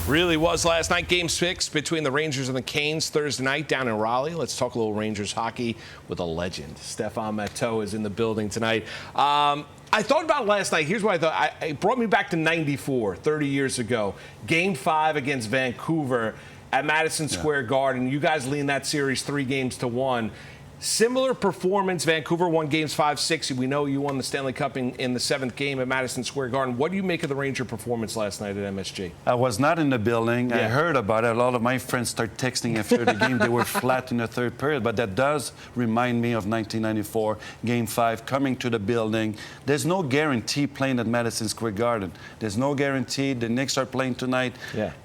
Really was last night. Game 6 between the Rangers and the Canes Thursday night down in Raleigh. Let's talk a little Rangers hockey with a legend. Stephane Matteau is in the building tonight. I thought about last night. Here's what I thought. It brought me back to 94, 30 years ago. Game 5 against Vancouver at Madison Square Garden. You guys lead that series 3-1. Similar performance. Vancouver won games 5-6. We know you won the Stanley Cup in the 7th game at Madison Square Garden. What do you make of the Ranger performance last night at MSG? I was not in the building. I heard about it. A lot of my friends started texting after the game. They were flat in the third period. But that does remind me of 1994, Game 5, coming to the building. There's no guarantee playing at Madison Square Garden. There's no guarantee. The Knicks are playing tonight.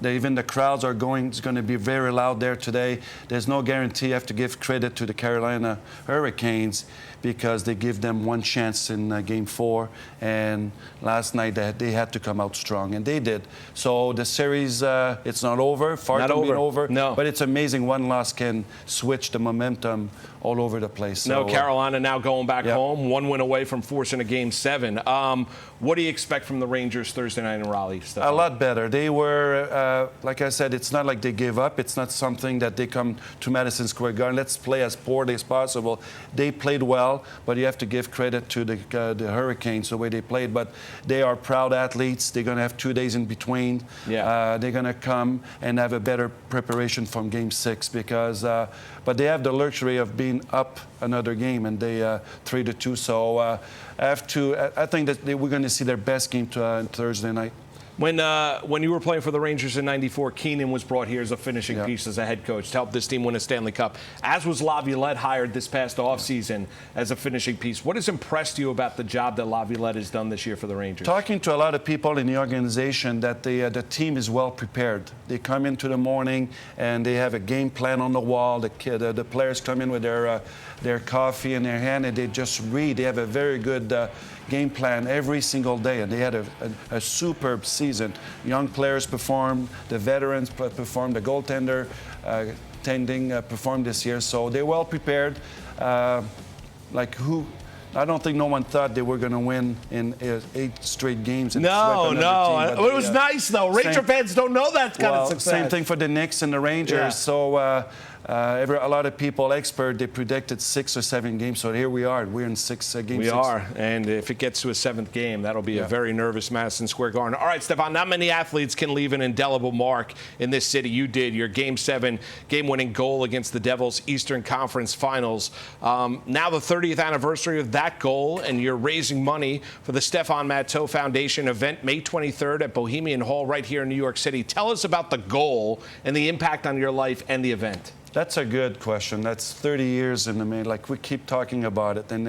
Even the crowds are going. It's going to be very loud there today. There's no guarantee. You have to give credit to the Carolina Hurricanes because they give them one chance in Game 4, and last night they had to come out strong, and they did. So the series, it's not over, far from being over, but it's amazing one loss can switch the momentum all over the place. So, Carolina now going back home, 1 win away from forcing a Game 7. What do you expect from the Rangers Thursday night in Raleigh, Stephane? A lot better. They were, like I said, it's not like they gave up. It's not something that they come to Madison Square Garden, let's play as poorly as possible. They played well, but you have to give credit to the Hurricanes, the way they played. But they are proud athletes. They're going to have 2 days in between. They're going to come and have a better preparation from Game 6 because, but they have the luxury of being up another game, and they 3-2. So I think that we're going to see their best game Thursday night. When you were playing for the Rangers in '94, Keenan was brought here as a finishing piece as a head coach to help this team win a Stanley Cup, as was Laviolette, hired this past offseason as a finishing piece. What has impressed you about the job that Laviolette has done this year for the Rangers? Talking to a lot of people in the organization, that the team is well prepared. They come into the morning and they have a game plan on the wall. The players come in with their coffee in their hand and they just read. They have a very good game plan every single day, and they had a superb season. Young players performed, the veterans performed, the goaltender performed this year, so they're well prepared. I don't think no one thought they were going to win in 8 straight games. No. It was nice, though. Ranger fans don't know that kind of success. Same thing for the Knicks and the Rangers. So a lot of people, experts, they predicted 6 or 7 games. So here we are. We're in 6 games. We are. And if it gets to a 7th game, that'll be a very nervous Madison Square Garden. All right, Stephane, not many athletes can leave an indelible mark in this city. You did. Your Game 7 game-winning goal against the Devils Eastern Conference Finals. Now the 30th anniversary of that goal, and you're raising money for the Stephane Matteau Foundation event May 23rd at Bohemian Hall right here in New York City. Tell us about the goal and the impact on your life and the event. That's a good question. That's 30 years in the making. Like, we keep talking about it. And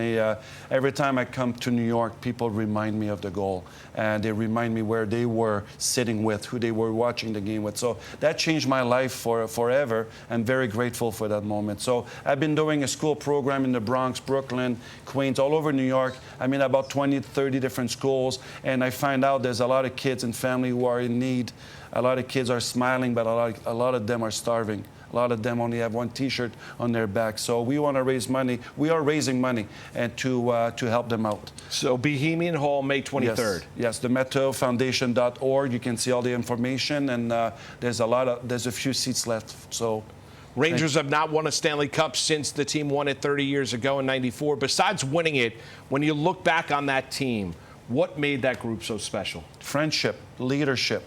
every time I come to New York, people remind me of the goal. And they remind me where they were sitting with, who they were watching the game with. So that changed my life forever. I'm very grateful for that moment. So I've been doing a school program in the Bronx, Brooklyn, Queens, all over New York. I'm in about 20, 30 different schools. And I find out there's a lot of kids and family who are in need. A lot of kids are smiling, but a lot of them are starving. A lot of them only have one T-shirt on their back. So we want to raise money. We are raising money and to help them out. So Bohemian Hall, May 23rd. Yes, the MatteauFoundation.org. You can see all the information, and there's a few seats left. So Rangers have not won a Stanley Cup since the team won it 30 years ago in '94. Besides winning it, when you look back on that team, what made that group so special? Friendship, leadership.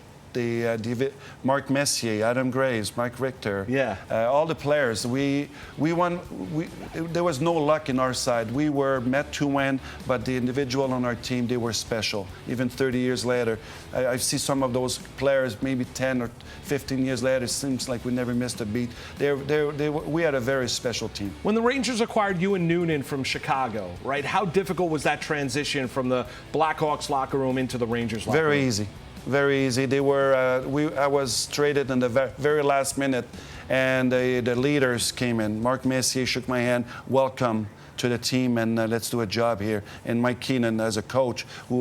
Marc Messier, Adam Graves, Mike Richter, all the players. We won. There was no luck in our side. We were meant to win, but the individual on our team, they were special. Even 30 years later, I see some of those players, maybe 10 or 15 years later, it seems like we never missed a beat. We had a very special team. When the Rangers acquired you and Noonan from Chicago, right? How difficult was that transition from the Blackhawks locker room into the Rangers locker room? Very easy. Very easy. They were. I was traded in the very last minute, and the leaders came in. Marc Messier shook my hand. Welcome to the team, and let's do a job here. And Mike Keenan, as a coach, he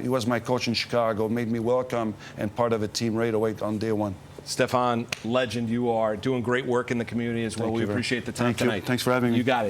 was my coach in Chicago, made me welcome and part of a team right away on day one. Stephane, legend you are, doing great work in the community as well. We appreciate the time tonight. Thanks for having me. You got it.